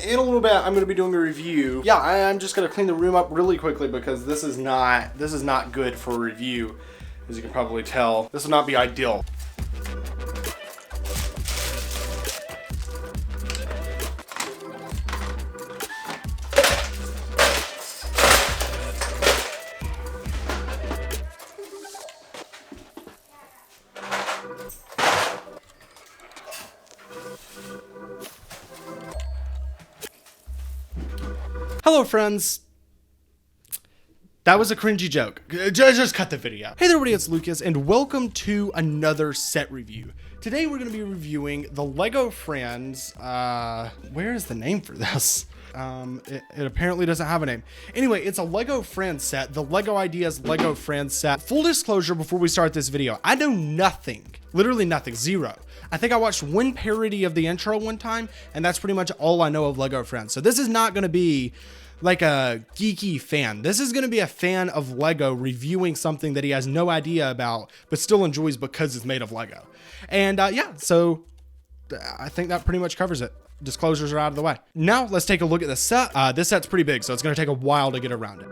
In a little bit, I'm going to be doing a review. Yeah, I'm just going to clean the room up really quickly because this is not good for a review. As you can probably tell, this will not be ideal. Hello friends. That was a cringy joke. Just cut the video. Hey there everybody, it's Lucas and welcome to another set review. Today we're going to be reviewing the Lego Friends, where is the name for this? It apparently doesn't have a name. Anyway, it's a Lego Friends set, the Lego Ideas Lego Friends set. Full disclosure before we start this video, I know nothing, literally nothing, zero. I think I watched one parody of the intro one time, and that's pretty much all I know of Lego Friends. So this is not going to be like a geeky fan. This is going to be a fan of Lego reviewing something that he has no idea about, but still enjoys because it's made of Lego. And yeah, so I think that pretty much covers it. Disclosures are out of the way. Now let's take a look at the set. This set's pretty big, so it's going to take a while to get around it.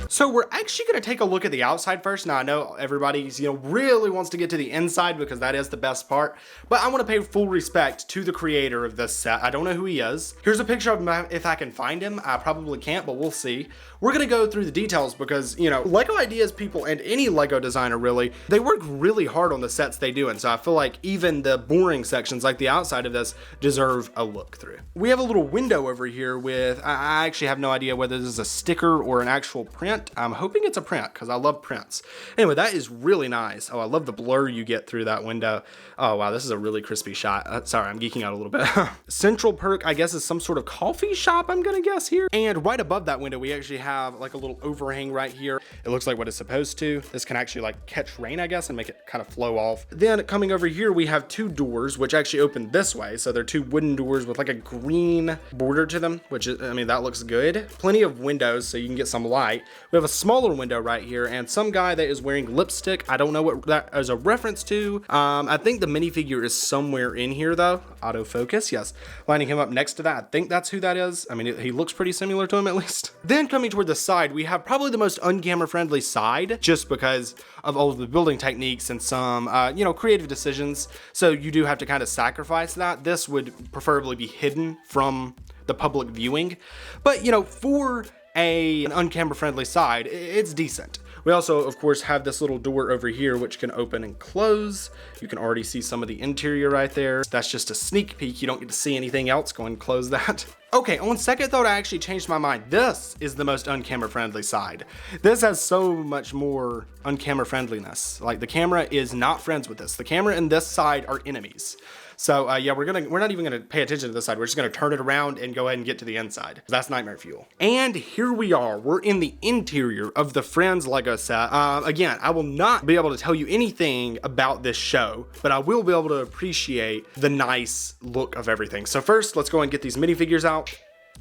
So we're actually going to take a look at the outside first. Now I know everybody's, really wants to get to the inside because that is the best part, but I want to pay full respect to the creator of this set. I don't know who he is. Here's a picture of him if I can find him. I probably can't, but we'll see. We're going to go through the details because, Lego Ideas people and any Lego designer really, they work really hard on the sets they do. And so I feel like even the boring sections like the outside of this deserve a look through. We have a little window over here with, I actually have no idea whether this is a sticker or an actual print. I'm hoping it's a print because I love prints. Anyway, that is really nice. Oh, I love the blur you get through that window. Oh, wow, this is a really crispy shot. Sorry, I'm geeking out a little bit. Central Perk, I guess, is some sort of coffee shop, I'm gonna guess here. And right above that window, we actually have like a little overhang right here. It looks like what it's supposed to. This can actually like catch rain, I guess, and make it kind of flow off. Then coming over here, we have two doors, which actually open this way. So they're two wooden doors with like a green border to them, which is, I mean, that looks good. Plenty of windows so you can get some light. We have a smaller window right here and some guy that is wearing lipstick. I don't know what that is a reference to. I think the minifigure is somewhere in here though. Autofocus, yes. Lining him up next to that. I think that's who that is. I mean, he looks pretty similar to him at least. Then coming toward the side, we have probably the most uncamera friendly side just because of all of the building techniques and some, creative decisions. So you do have to kind of sacrifice that. This would preferably be hidden from the public viewing. But, for an uncamera friendly side, it's decent. We also, of course, have this little door over here which can open and close. You can already see some of the interior right there. That's just a sneak peek. You don't get to see anything else. Go and close that. Okay, on second thought, I actually changed my mind. This is the most uncamera friendly side. This has so much more uncamera friendliness. Like the camera is not friends with this. The camera and this side are enemies. So yeah, we're not even gonna pay attention to this side. We're just gonna turn it around and go ahead and get to the inside. That's nightmare fuel. And here we are. We're in the interior of the Friends Lego set. Again, I will not be able to tell you anything about this show, but I will be able to appreciate the nice look of everything. So first, let's go and get these minifigures out.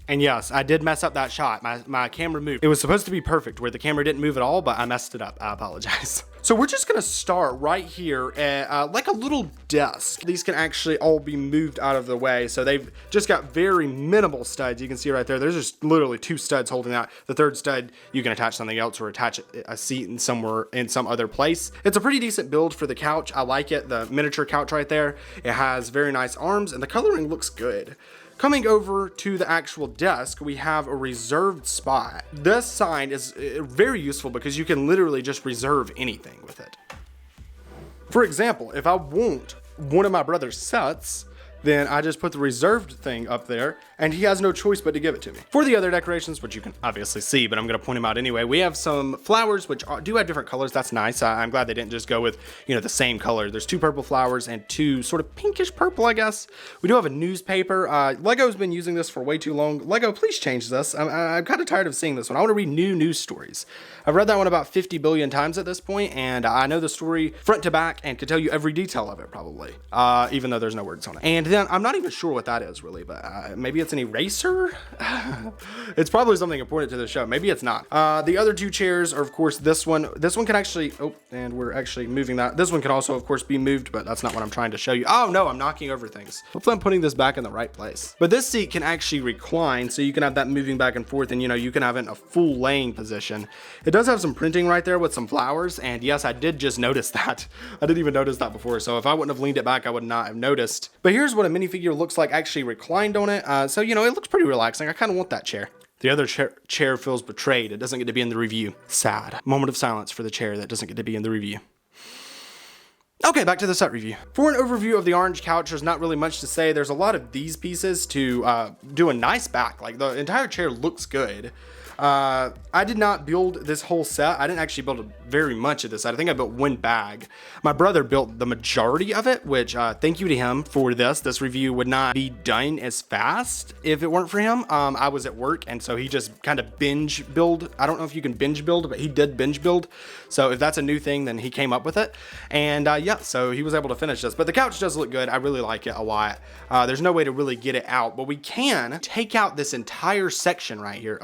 And yes, I did mess up that shot. My camera moved. It was supposed to be perfect where the camera didn't move at all, but I messed it up. I apologize. So we're just gonna start right here at like a little desk. These can actually all be moved out of the way. So they've just got very minimal studs. You can see right there, there's just literally two studs holding out. The third stud, you can attach something else or attach a seat in some other place. It's a pretty decent build for the couch. I like it. The miniature couch right there. It has very nice arms and the coloring looks good. Coming over to the actual desk, we have a reserved spot. This sign is very useful because you can literally just reserve anything with it. For example, if I want one of my brother's sets, then I just put the reserved thing up there, and he has no choice but to give it to me. For the other decorations, which you can obviously see, but I'm gonna point them out anyway, we have some flowers, which do have different colors. That's nice. I'm glad they didn't just go with, you know, the same color. There's 2 purple flowers and 2 sort of pinkish purple, I guess. We do have a newspaper. Lego's been using this for way too long. Lego, please change this. I'm kind of tired of seeing this one. I want to read new news stories. I've read that one about 50 billion times at this point, and I know the story front to back and could tell you every detail of it probably, even though there's no words on it. And then I'm not even sure what that is really, but maybe it's an eraser? It's probably something important to the show. Maybe it's not. The other 2 chairs are, of course, this one. This one can actually, oh, and we're actually moving that. This one can also, of course, be moved, but that's not what I'm trying to show you. Oh no, I'm knocking over things. Hopefully I'm putting this back in the right place. But this seat can actually recline, so you can have that moving back and forth, and you know, you can have it in a full laying position. It does have some printing right there with some flowers, and yes, I did just notice that. I didn't even notice that before, so if I wouldn't have leaned it back, I would not have noticed. But here's what a minifigure looks like actually reclined on it. So, you know, it looks pretty relaxing. I kind of want that chair. The other chair feels betrayed. It doesn't get to be in the review. Sad. Moment of silence for the chair that doesn't get to be in the review. Okay, back to the set review. For an overview of the orange couch, there's not really much to say. There's a lot of these pieces to do a nice back. Like, the entire chair looks good. I did not build this whole set. I didn't actually build very much of this. I think I built 1 bag. My brother built the majority of it, which thank you to him for this. This review would not be done as fast if it weren't for him. I was at work, and so he just kind of binge build. I don't know if you can binge build, but he did binge build. So if that's a new thing, then he came up with it. And yeah, so he was able to finish this. But the couch does look good. I really like it a lot. There's no way to really get it out, but we can take out this entire section right here.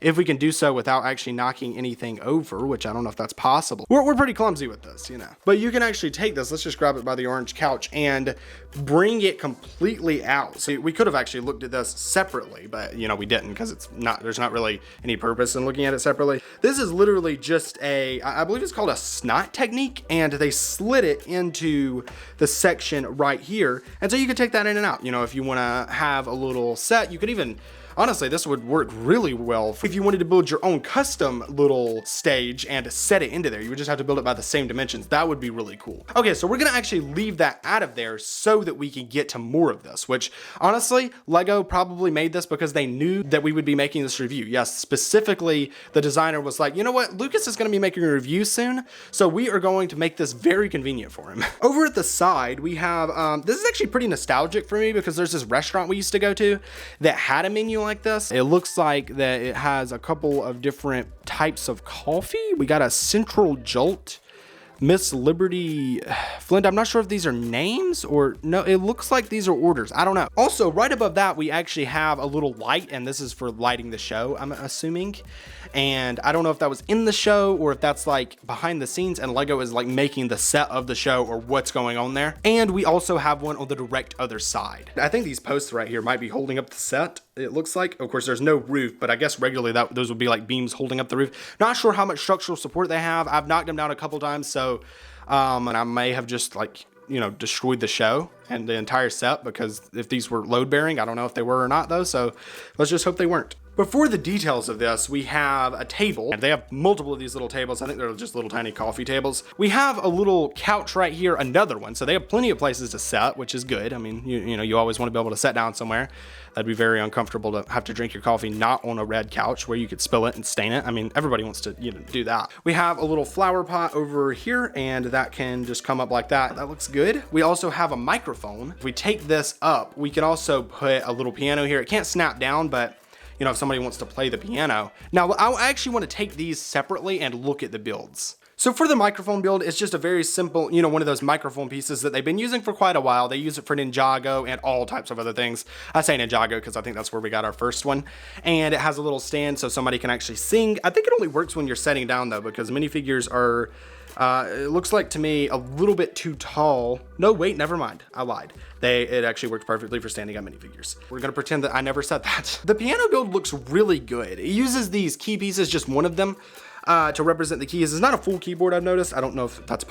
If we can do so without actually knocking anything over, which I don't know if that's possible. We're pretty clumsy with this, you know. But you can actually take this, let's just grab it by the orange couch and bring it completely out. So we could have actually looked at this separately, but you know, we didn't because there's not really any purpose in looking at it separately. This is literally just I believe it's called a snot technique, and they slid it into the section right here. And so you can take that in and out. You know, if you wanna have a little set, you could even, honestly, this would work really well if you wanted to build your own custom little stage and set it into there. You would just have to build it by the same dimensions. That would be really cool. Okay, so we're gonna actually leave that out of there so that we can get to more of this, which honestly, Lego probably made this because they knew that we would be making this review. Yes, specifically, the designer was like, you know what, Lucas is gonna be making a review soon, so we are going to make this very convenient for him. Over at the side, we have, this is actually pretty nostalgic for me because there's this restaurant we used to go to that had a menu like this. It looks like that it has a couple of different types of coffee. We got a Central Jolt, Miss Liberty, Flint. I'm not sure if these are names or no, it looks like these are orders. I don't know. Also, right above that, we actually have a little light, and this is for lighting the show, I'm assuming. And I don't know if that was in the show or if that's like behind the scenes and Lego is like making the set of the show or what's going on there. And we also have one on the direct other side. I think these posts right here might be holding up the set. It looks like, of course, there's no roof, but I guess regularly those would be like beams holding up the roof. Not sure how much structural support they have. I've knocked them down a couple times, so and I may have just like, you know, destroyed the show and the entire set, because if these were load bearing, I don't know if they were or not though, so let's just hope they weren't. But for the details of this, we have a table, and they have multiple of these little tables. I think they're just little tiny coffee tables. We have a little couch right here, another one. So they have plenty of places to sit, which is good. I mean, you know, you always want to be able to sit down somewhere. That'd be very uncomfortable to have to drink your coffee not on a red couch where you could spill it and stain it. I mean, everybody wants to, you know, do that. We have a little flower pot over here, and that can just come up like that. That looks good. We also have a microphone. If we take this up, we can also put a little piano here. It can't snap down, but you know, if somebody wants to play the piano. Now, I actually want to take these separately and look at the builds. So for the microphone build, it's just a very simple, you know, one of those microphone pieces that they've been using for quite a while. They use it for Ninjago and all types of other things. I say Ninjago because I think that's where we got our first one. And it has a little stand so somebody can actually sing. I think it only works when you're setting down though, because minifigures are, it looks like to me a little bit too tall. No, wait, never mind. I lied. It actually works perfectly for standing up minifigures. We're gonna pretend that I never said that. The piano build looks really good. It uses these key pieces, just one of them, to represent the keys. It's not a full keyboard, I've noticed. I don't know if that's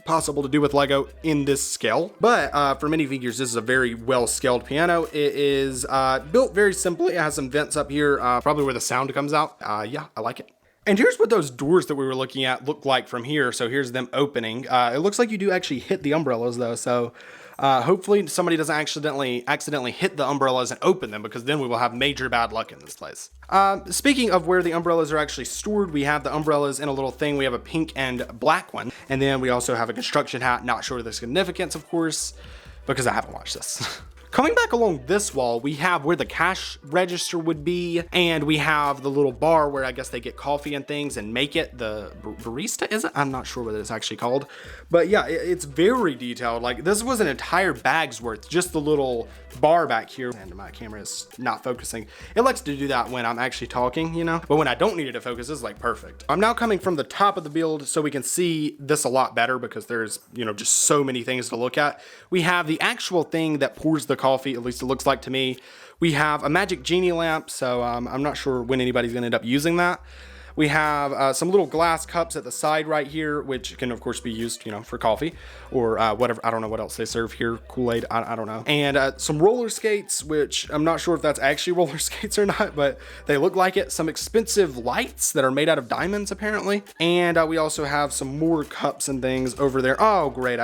possible to do with Lego in this scale, but for minifigures, this is a very well scaled piano. It is built very simply. It has some vents up here, probably where the sound comes out. Yeah, I like it. And here's what those doors that we were looking at look like from here. So here's them opening. It looks like you do actually hit the umbrellas though. So Hopefully somebody doesn't accidentally hit the umbrellas and open them, because then we will have major bad luck in this place. Speaking of where the umbrellas are actually stored, we have the umbrellas in a little thing. We have a pink and black one, and then we also have a construction hat. Not sure of the significance, of course, because I haven't watched this. Coming back along this wall, we have where the cash register would be, and we have the little bar where I guess they get coffee and things and make it. The barista, is it? I'm not sure what it's actually called, but yeah, it's very detailed. Like, this was an entire bag's worth, just the little bar back here. And my camera is not focusing. It likes to do that when I'm actually talking, you know, but when I don't need it to focus, it's like perfect. I'm now coming from the top of the build so we can see this a lot better, because there's, you know, just so many things to look at. We have the actual thing that pours the coffee, at least it looks like to me. We have a magic genie lamp, so I'm not sure when anybody's gonna end up using that. We have some little glass cups at the side right here, which can of course be used, you know, for coffee or whatever. I don't know what else they serve here. Kool-Aid, I don't know. And some roller skates, which I'm not sure if that's actually roller skates or not, but they look like it. Some expensive lights that are made out of diamonds apparently. And we also have some more cups and things over there. Oh great,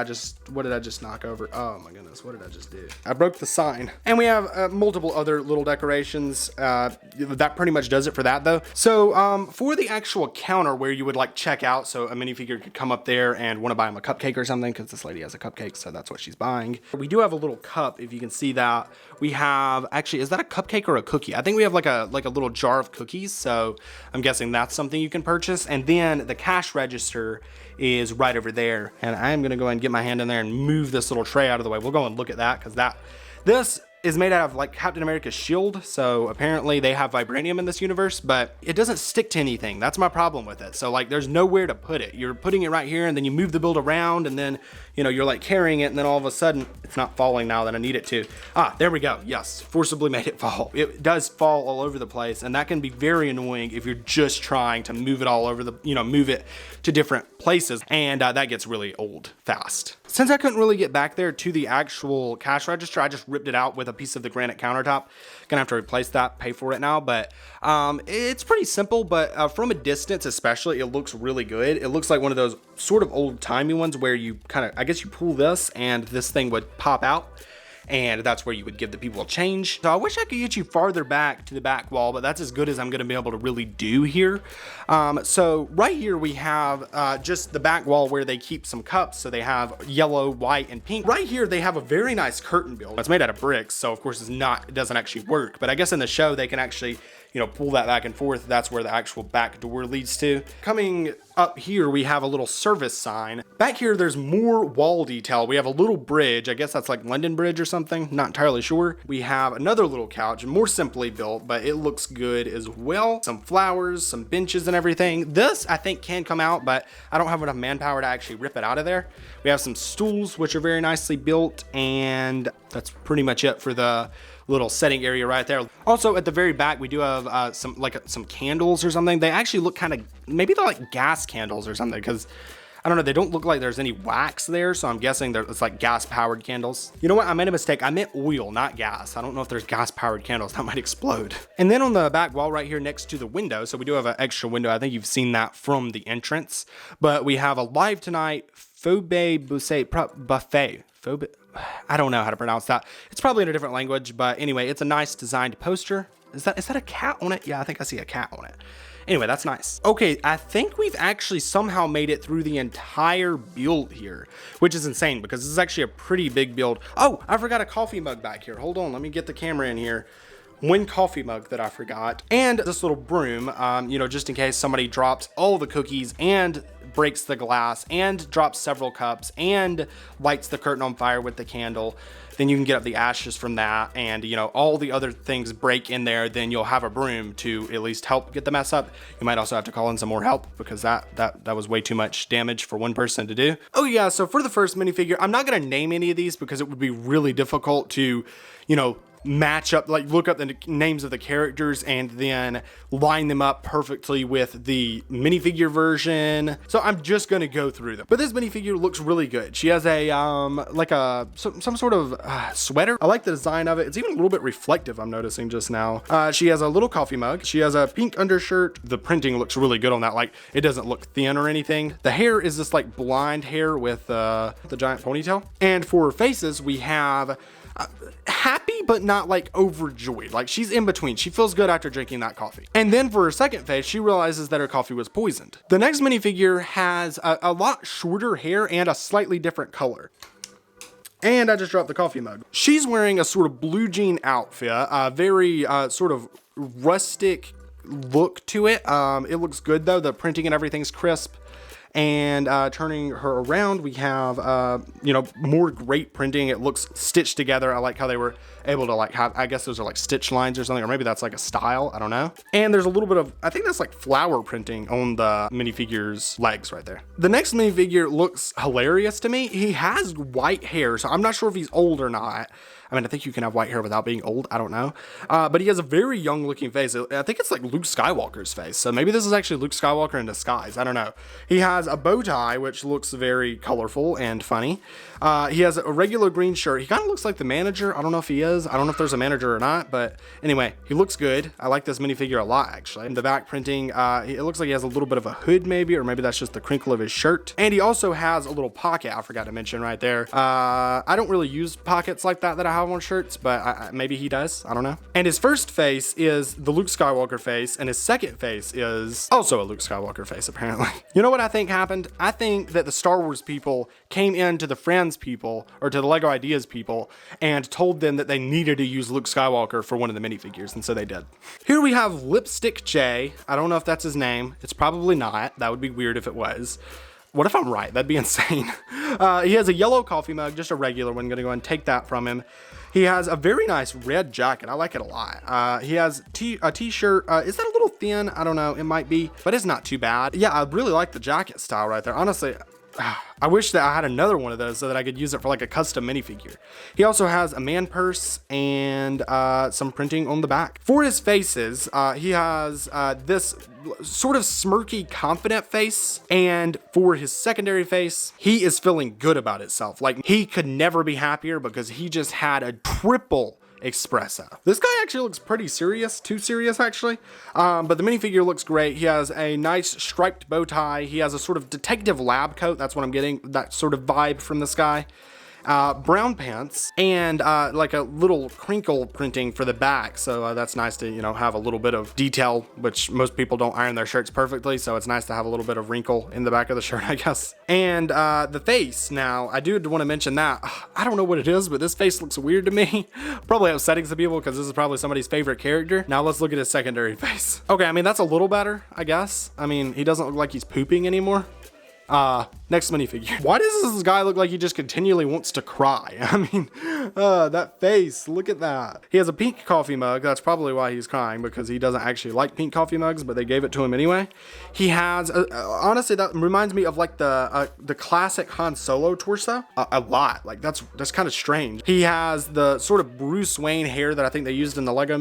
what did I just knock over? Oh my goodness, what did I just do? I broke the sign. And we have multiple other little decorations. That pretty much does it for that though. So for the actual counter where you would like check out, so a minifigure could come up there and want to buy him a cupcake or something, because this lady has a cupcake, so that's what she's buying. We do have a little cup, if you can see that. We have, actually, is that a cupcake or a cookie? I think we have like a little jar of cookies, so I'm guessing that's something you can purchase. And then the cash register is right over there, and I'm gonna go ahead and get my hand in there and move this little tray out of the way. We'll go and look at that, because this is made out of like Captain America's shield, so apparently they have vibranium in this universe, but it doesn't stick to anything. That's my problem with it. So like, there's nowhere to put it. You're putting it right here, and then you move the build around, and then, you know, you're like carrying it, and then all of a sudden it's not falling now that I need it to. Ah, there we go. Yes, forcibly made it fall. It does fall all over the place, and that can be very annoying if you're just trying to move it all over the, you know, move it to different places, and that gets really old fast. Since I couldn't really get back there to the actual cash register, I just ripped it out with a piece of the granite countertop. Gonna have to replace that, pay for it now, but it's pretty simple, but from a distance especially, it looks really good. It looks like one of those sort of old-timey ones where you kind of, I guess you pull this and this thing would pop out, and that's where you would give the people a change. So I wish I could get you farther back to the back wall, but that's as good as I'm gonna be able to really do here. So right here we have just the back wall where they keep some cups. So they have yellow, white, and pink. Right here they have a very nice curtain build. It's made out of bricks, so of course it doesn't actually work, but I guess in the show they can actually, you know, pull that back and forth. That's where the actual back door leads to. Coming up here, we have a little service sign. Back here, there's more wall detail. We have a little bridge. I guess that's like London Bridge or something. Not entirely sure. We have another little couch, more simply built, but it looks good as well. Some flowers, some benches and everything. This, I think, can come out, but I don't have enough manpower to actually rip it out of there. We have some stools, which are very nicely built, and that's pretty much it for the little setting area right there. Also at the very back we do have some candles or something. They actually look kind of, maybe they're like gas candles or something, because I don't know, they don't look like there's any wax there, so I'm guessing it's like gas powered candles. You know what, I made a mistake. I meant oil, not gas. I don't know if there's gas powered candles, that might explode. And then on the back wall right here next to the window, so we do have an extra window. I think you've seen that from the entrance, but we have a live tonight Phobe buffet. I don't know how to pronounce that. It's probably in a different language, but anyway, it's a nice designed poster. Is that a cat on it? Yeah, I think I see a cat on it. Anyway, that's nice. Okay, I think we've actually somehow made it through the entire build here, which is insane because this is actually a pretty big build. Oh, I forgot a coffee mug back here. Hold on, let me get the camera in here. One coffee mug that I forgot. And this little broom, you know, just in case somebody drops all the cookies and breaks the glass and drops several cups and lights the curtain on fire with the candle, then you can get up the ashes from that, and you know, all the other things break in there, then you'll have a broom to at least help get the mess up. You might also have to call in some more help because that was way too much damage for one person to do. Oh yeah, so for the first minifigure, I'm not gonna name any of these because it would be really difficult to, you know, match up, like look up the names of the characters and then line them up perfectly with the minifigure version. So I'm just gonna go through them. But this minifigure looks really good. She has a like a some sort of sweater. I like the design of it. It's even a little bit reflective, I'm noticing just now. She has a little coffee mug. She has a pink undershirt. The printing looks really good on that. Like it doesn't look thin or anything. The hair is this like blonde hair with the giant ponytail. And for her faces, we have happy but not like overjoyed. Like she's in between. She feels good after drinking that coffee. And then for her second face, she realizes that her coffee was poisoned. The next minifigure has a lot shorter hair and a slightly different color. And I just dropped the coffee mug. She's wearing a sort of blue jean outfit, very sort of rustic look to it. It looks good though. The printing and everything's crisp. And turning her around, we have, you know, more great printing. It looks stitched together. I like how they were able to like have, I guess those are like stitch lines or something, or maybe that's like a style. I don't know. And there's a little bit of, I think that's like flower printing on the minifigure's legs right there. The next minifigure looks hilarious to me. He has white hair, so I'm not sure if he's old or not. I mean, I think you can have white hair without being old. I don't know. But he has a very young looking face. I think it's like Luke Skywalker's face. So maybe this is actually Luke Skywalker in disguise. I don't know. He has a bow tie, which looks very colorful and funny. He has a regular green shirt. He kind of looks like the manager. I don't know if he is. I don't know if there's a manager or not. But anyway, he looks good. I like this minifigure a lot, actually. In the back printing, it looks like he has a little bit of a hood maybe, or maybe that's just the crinkle of his shirt. And he also has a little pocket I forgot to mention right there. I don't really use pockets like that I have on shirts, but maybe he does. I don't know. And his first face is the Luke Skywalker face, and his second face is also a Luke Skywalker face, apparently. You know what I think happened? I think that the Star Wars people came into the Friends people, or to the Lego Ideas people, and told them that they needed to use Luke Skywalker for one of the minifigures, and so they did. Here we have Lipstick J. I don't know if that's his name. It's probably not. That would be weird if it was. What if I'm right? That'd be insane. He has a yellow coffee mug, just a regular one. I'm gonna go and take that from him. He has a very nice red jacket. I like it a lot. He has a t-shirt. Is that a little thin? I don't know. It might be, but it's not too bad. Yeah, I really like the jacket style right there. Honestly, I wish that I had another one of those so that I could use it for like a custom minifigure. He also has a man purse and some printing on the back. For his faces, he has this sort of smirky, confident face. And for his secondary face, he is feeling good about himself. Like he could never be happier because he just had a triple espresso. This guy actually looks pretty serious, too serious actually. But the minifigure looks great. He has a nice striped bow tie. He has a sort of detective lab coat. That's what I'm getting, that sort of vibe from this guy. Brown pants, and like a little crinkle printing for the back. So that's nice to, you know, have a little bit of detail, which most people don't iron their shirts perfectly. So it's nice to have a little bit of wrinkle in the back of the shirt, I guess. And the face, now I do want to mention that. I don't know what it is, but this face looks weird to me. Probably upsetting some people because this is probably somebody's favorite character. Now let's look at his secondary face. Okay, I mean, that's a little better, I guess. I mean, he doesn't look like he's pooping anymore. Next minifigure. Why does this guy look like he just continually wants to cry? I mean, that face, look at that. He has a pink coffee mug. That's probably why he's crying, because he doesn't actually like pink coffee mugs, but they gave it to him anyway. He has, honestly, that reminds me of like the classic Han Solo torso a lot. Like that's kind of strange. He has the sort of Bruce Wayne hair that I think they used in the Lego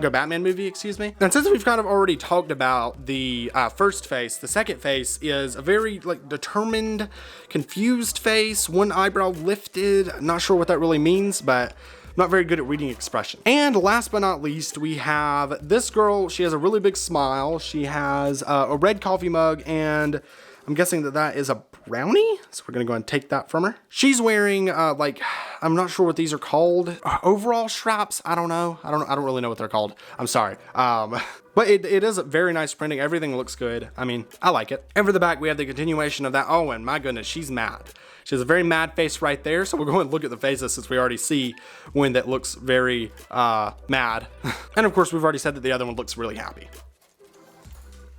Batman movie, excuse me. And since we've kind of already talked about the first face, the second face is a very like determined, confused face, one eyebrow lifted. Not sure what that really means, but I'm not very good at reading expression. And last but not least, we have this girl. She has a really big smile. She has a red coffee mug, and I'm guessing that is a brownie. So we're gonna go and take that from her. She's wearing like, I'm not sure what these are called. Overall straps. I don't know. I don't really know what they're called. I'm sorry. But it is a very nice printing. Everything looks good. I mean, I like it. And for the back, we have the continuation of that. Oh, and my goodness, she's mad. She has a very mad face right there. So we'll go and look at the faces since we already see one that looks very mad. And of course, we've already said that the other one looks really happy.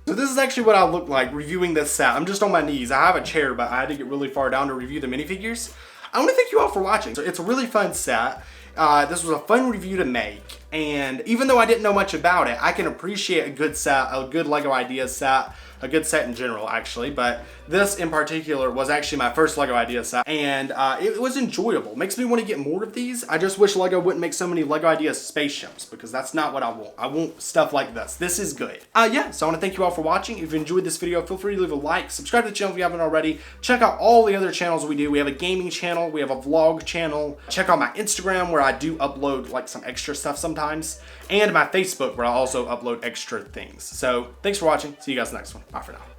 So this is actually what I look like reviewing this set. I'm just on my knees. I have a chair, but I had to get really far down to review the minifigures. I want to thank you all for watching. So it's a really fun set. This was a fun review to make. And even though I didn't know much about it, I can appreciate a good set, a good LEGO Ideas set, a good set in general actually, but this in particular was actually my first LEGO Ideas set, and it was enjoyable. Makes me want to get more of these. I just wish LEGO wouldn't make so many LEGO Ideas spaceships, because that's not what I want. I want stuff like this. This is good. Yeah, so I want to thank you all for watching. If you enjoyed this video, feel free to leave a like, subscribe to the channel if you haven't already. Check out all the other channels we do. We have a gaming channel, we have a vlog channel. Check out my Instagram where I do upload like some extra stuff sometimes, and my Facebook where I also upload extra things. So thanks for watching. See you guys next one. Bye for now.